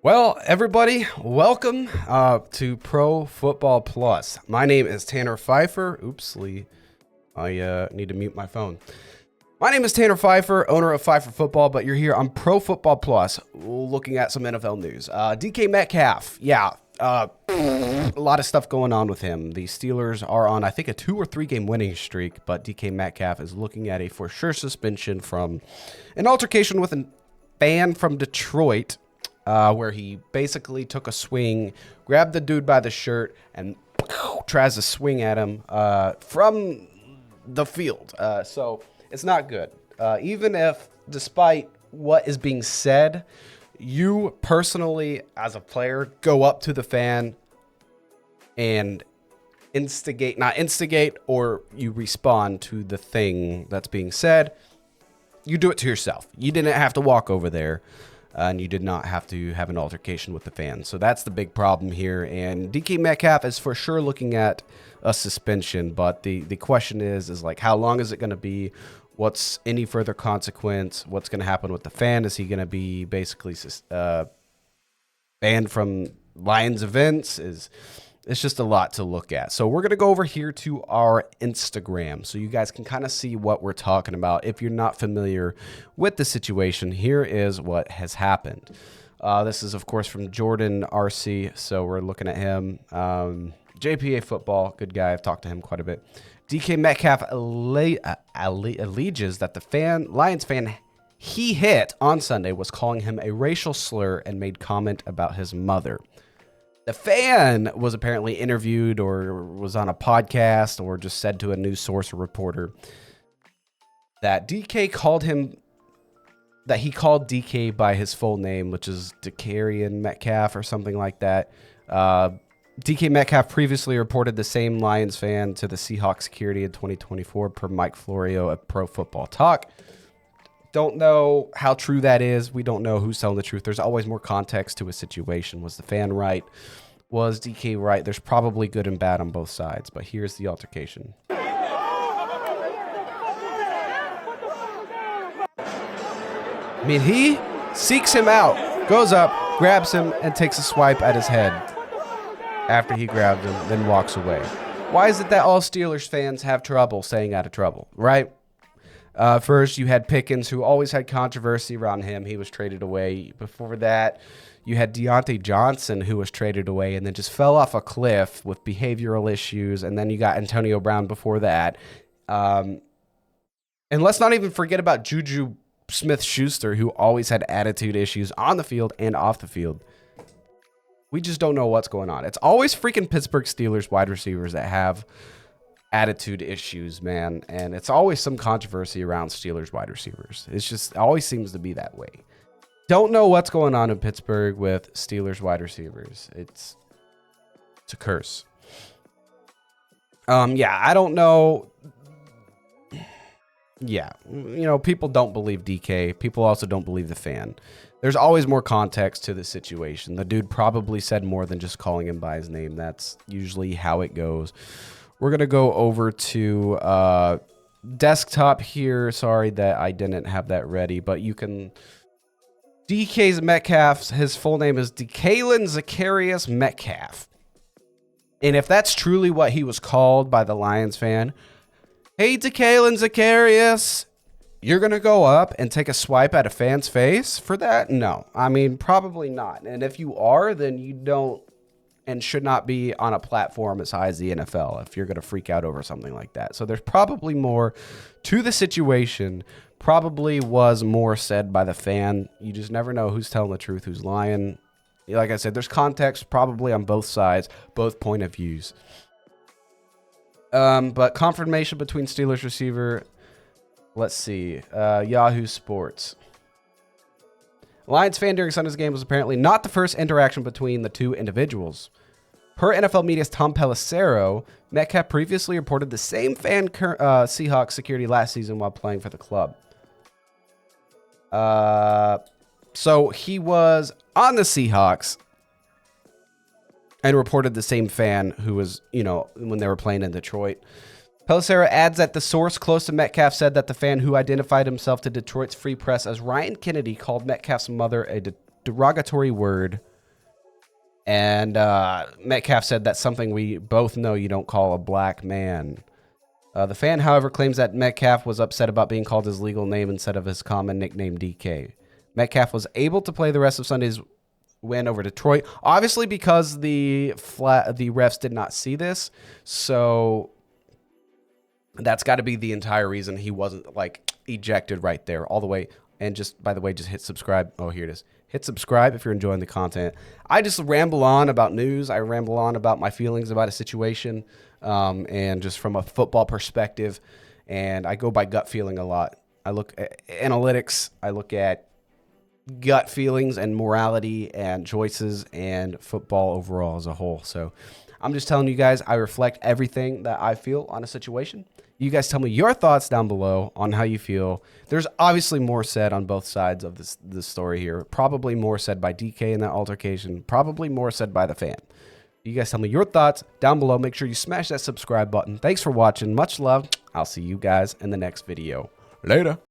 Well, everybody, welcome to Pro Football Plus. My name is Tanner Pfeiffer. Oopsly, I need to mute my phone. My name is Tanner Pfeiffer, owner of Pfeiffer Football, but you're here on Pro Football Plus looking at some NFL news. DK Metcalf, a lot of stuff going on with him. The Steelers are on, I think, a 2 or 3 game winning streak, but DK Metcalf is looking at a for sure suspension from an altercation with a fan from Detroit, where he basically took a swing, grabbed the dude by the shirt, and tries to swing at him from the field. So it's not good. Even if, despite what is being said, you personally, as a player, go up to the fan and not instigate, or you respond to the thing that's being said. You do it to yourself. You didn't have to walk over there. And you did not have to have an altercation with the fans. So that's the big problem here. And DK Metcalf is for sure looking at a suspension. But the question is like, how long is it going to be? What's any further consequence? What's going to happen with the fan? Is he going to be basically banned from Lions events? It's just a lot to look at. So we're going to go over here to our Instagram so you guys can kind of see what we're talking about. If you're not familiar with the situation, here is what has happened. This is, of course, from Jordan RC, so we're looking at him. JPA Football, good guy. I've talked to him quite a bit. DK Metcalf alleges that the Lions fan he hit on Sunday was calling him a racial slur and made comment about his mother. The fan was apparently interviewed or was on a podcast or just said to a news source or reporter that he called DK by his full name, which is 𝗙𝗃𝗏 Metcalf or something like that. DK Metcalf previously reported the same Lions fan to the Seahawks security in 2024 per Mike Florio of Pro Football Talk. Don't know how true that is. We don't know who's telling the truth. There's always more context to a situation. Was the fan right? Was DK right? There's probably good and bad on both sides, but here's the altercation. I mean, he seeks him out, goes up, grabs him, and takes a swipe at his head after he grabbed him, then walks away. Why is it that all Steelers fans have trouble staying out of trouble, right? First, you had Pickens, who always had controversy around him. He was traded away. Before that, you had Deontay Johnson, who was traded away and then just fell off a cliff with behavioral issues. And then you got Antonio Brown before that. And let's not even forget about Juju Smith-Schuster, who always had attitude issues on the field and off the field. We just don't know what's going on. It's always freaking Pittsburgh Steelers wide receivers that have attitude issues, man, and it's always some controversy around Steelers wide receivers. It always seems to be that way. Don't know what's going on in Pittsburgh with Steelers wide receivers. It's a curse. I don't know. Yeah, people don't believe DK. People also don't believe the fan. There's always more context to the situation. The dude probably said more than just calling him by his name. That's usually how it goes. We're going to go over to desktop here. Sorry that I didn't have that ready, but you can... DK's Metcalf, his full name is 𝗙𝗃𝗏 𝗙𝗃𝗏 Metcalf. And if that's truly what he was called by the Lions fan, hey, 𝗙𝗃𝗏 𝗙𝗃𝗏, you're going to go up and take a swipe at a fan's face for that? No. I mean, probably not. And if you are, then you don't and should not be on a platform as high as the NFL if you're going to freak out over something like that. So there's probably more to the situation. Probably was more said by the fan. You just never know who's telling the truth, who's lying. Like I said, there's context probably on both sides, both point of views. But confirmation between Steelers receiver, let's see, Yahoo Sports. Lions fan during Sunday's game was apparently not the first interaction between the two individuals. Per NFL Media's 𝗙𝗏𝗏, Metcalf previously reported the same fan Seahawks security last season while playing for the club. So he was on the Seahawks and reported the same fan who was, when they were playing in Detroit. 𝗙𝗏𝗏 adds that the source close to Metcalf said that the fan who identified himself to Detroit's Free Press as Ryan Kennedy called Metcalf's mother a derogatory word And Metcalf said that's something we both know you don't call a black man. The fan, however, claims that Metcalf was upset about being called his legal name instead of his common nickname, DK. Metcalf was able to play the rest of Sunday's win over Detroit, obviously because the refs did not see this. So that's got to be the entire reason he wasn't like ejected right there all the way. And just, by the way, just hit subscribe. Oh, here it is. Hit subscribe if you're enjoying the content. I just ramble on about news. I ramble on about my feelings about a situation, and just from a football perspective. And I go by gut feeling a lot. I look at analytics. I look at gut feelings and morality and choices and football overall as a whole. So I'm just telling you guys, I reflect everything that I feel on a situation. You guys tell me your thoughts down below on how you feel. There's obviously more said on both sides of this story here. Probably more said by DK in that altercation. Probably more said by the fan. You guys tell me your thoughts down below. Make sure you smash that subscribe button. Thanks for watching. Much love. I'll see you guys in the next video. Later.